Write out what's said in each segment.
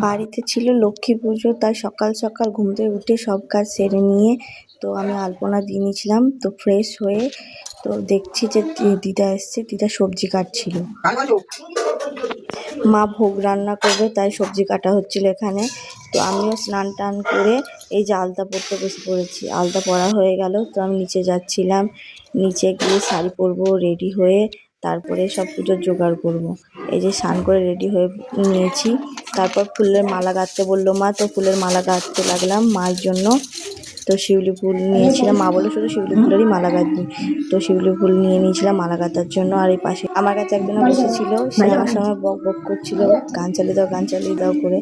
বাড়িতে ছিল লক্ষ্মী পুজো, তাই সকাল সকাল ঘুম থেকে উঠে সব কাজ সেরে নিয়ে তো আমি আলপনা দিয়ে নিয়েছিলাম। তো ফ্রেশ হয়ে তো দেখছি যে দিদা এসছে, দিদা সবজি কাটছিল। মা ভোগ রান্না করবে তাই সবজি কাটা হচ্ছিল এখানে। তো আমিও স্নান টান করে এই যে আলতা পরতে বসে পড়েছি। আলতা পরা হয়ে গেল, তো আমি নিচে যাচ্ছিলাম। নিচে গিয়ে শাড়ি পরবো, রেডি হয়ে তারপরে সব পুজোর জোগাড় করব। এই যে স্নান করে রেডি হয়ে নিয়েছি। তারপর ফুলের মালা গাঁথতে বললো মা, তো ফুলের মালা গাঁথতে লাগলাম মায়ের জন্য। তো শিউলি ফুল নিয়েছিলাম, মা বলে শুধু শিউলি ফুলেরই মালা গাঁথবি। তো শিউলি ফুল নিয়ে নিয়েছিলাম মালা গাঁথার জন্য। আর এই পাশে আমার কাছে একজন বসেছিল, সে আমার সঙ্গে বক বক করছিল, গান চালিয়ে দাও গান চালিয়ে দাও করে।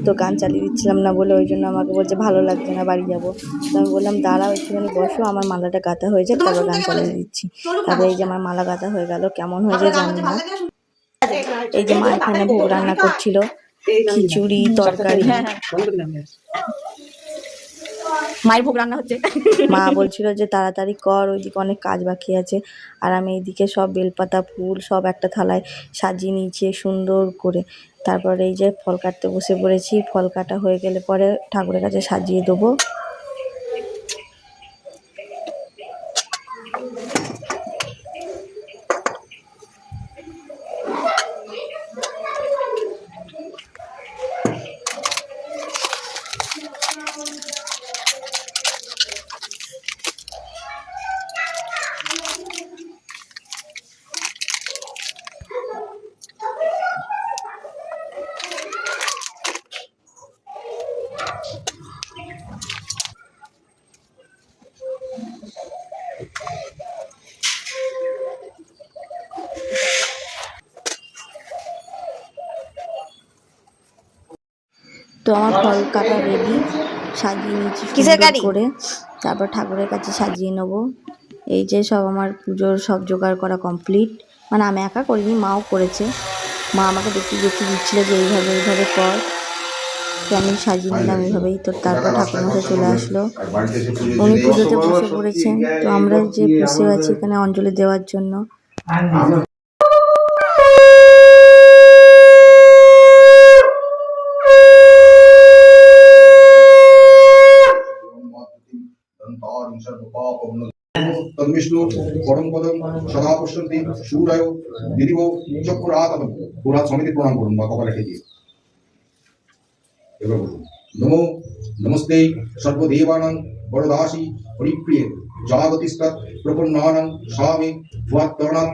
তো গান চালিয়ে দিচ্ছিলাম না বলে ওই জন্য আমাকে বলছে ভালো লাগছে না, বাড়ি যাবো। তো আমি বললাম দাঁড়াও একটুখানি বসো, আমার মালাটা গাঁথা হয়ে যায়, তারপর গান চালিয়ে দিচ্ছি। তারপরে এই যে আমার মালা গাঁথা হয়ে গেল, কেমন হয়েছে জানি না। এই যে মা এখানে ভোগ রান্না করছিল, খিচুড়ি তরকারি। মায়ের ভোগ রান্না হচ্ছে। মা বলছিল যে তাড়াতাড়ি কর, ওইদিকে অনেক কাজ বাকি আছে। আর আমি এইদিকে সব বেলপাতা ফুল সব একটা থালায় সাজিয়ে নিয়েছি সুন্দর করে। তারপরে এই যে ফল কাটতে বসে পড়েছি। ফল কাটা হয়ে গেলে পরে ঠাকুরের কাছে সাজিয়ে দেবো। তো আমার ফল কাটা রেডি, সাজিয়ে নিয়েছি সুন্দর করে। তারপর ঠাকুরের কাছে সাজিয়ে নেব। এই যে সব আমার পুজোর সব জোগাড় করা কমপ্লিট। মানে আমি একা করিনি, মাও করেছে। মা আমাকে দেখিয়ে দিচ্ছিল যে এইভাবে এইভাবে কর। তো আমি সাজিয়ে নিলাম এইভাবেই। তো তারপর ঠাকুরমশাই চলে আসলো, উনি পুজোতে বসে পড়েছেন। তো আমরা যে বসে আছি এখানে অঞ্জলি দেওয়ার জন্য। তন্বিষ্ণু পরম পদম সদা পশ্যন্তি সুরায় দিদিব চক্রাতম। পুরা সমিতি প্রণাম করুন বা কপালে ঠেকিয়ে। এবার বলুন নমো নমস্তে সর্বদেবানাং বরদাসী হরিপ্রিয়ে জগতিস্তৎ প্রপন্নানাং স্বামী ভুয়াত্তরণাৎ